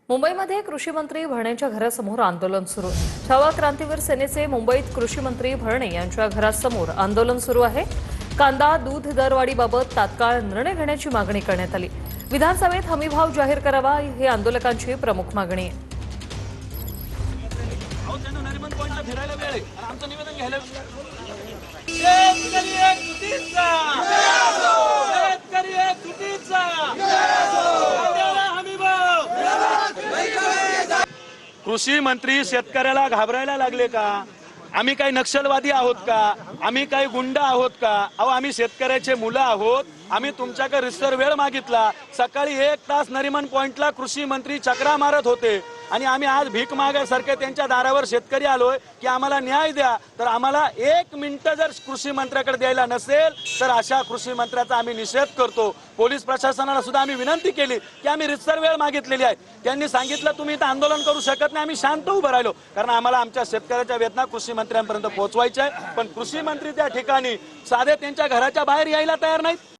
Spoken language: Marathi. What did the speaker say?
मुंबईमध्ये कृषी मंत्री भरणेंच्या घरासमोर आंदोलन सुरू. छावा क्रांतीवीर सेनेचे मुंबईत कृषी मंत्री भरणे यांच्या घरासमोर आंदोलन सुरू आहे. कांदा दूध दरवाढीबाबत तात्काळ निर्णय घेण्याची मागणी करण्यात आली. विधानसभेत हमीभाव जाहीर करावा ही आंदोलकांची प्रमुख मागणी आहे. कृषी मंत्री शेतकऱ्याला घाबरायला लागले का? आम्ही काही नक्षलवादी आहोत का? आम्ही काही गुंड आहोत का? अहो, आम्ही शेतकऱ्याचे मुलं आहोत. आम्ही तुमच्याकडे रिस्टर वेळ मागितला. सकाळी 1 तास नरिमन पॉइंटला कृषी मंत्री चक्रा मारत होते आणि आम्ही आज भीक मागायसारखे त्यांच्या दारावर शेतकरी आलोय की आम्हाला न्याय द्या. तर आम्हाला 1 मिनिट जर कृषी मंत्र्याकडे द्यायला नसेल तर अशा कृषी मंत्र्याचा आम्ही निषेध करतो. पोलीस प्रशासनाला सुद्धा आम्ही विनंती केली की आम्ही रिस्टर वेळ मागितलेली आहे. त्यांनी सांगितलं तुम्ही इथं आंदोलन करू शकत नाही. आम्ही शांत उभं राहिलो कारण आम्हाला आमच्या शेतकऱ्याच्या वेदना कृषी मंत्र्यांपर्यंत पोहोचवायच्या आहे. पण कृषी मंत्री त्या ठिकाणी साधे त्यांच्या घराच्या बाहेर यायला तयार नाहीत.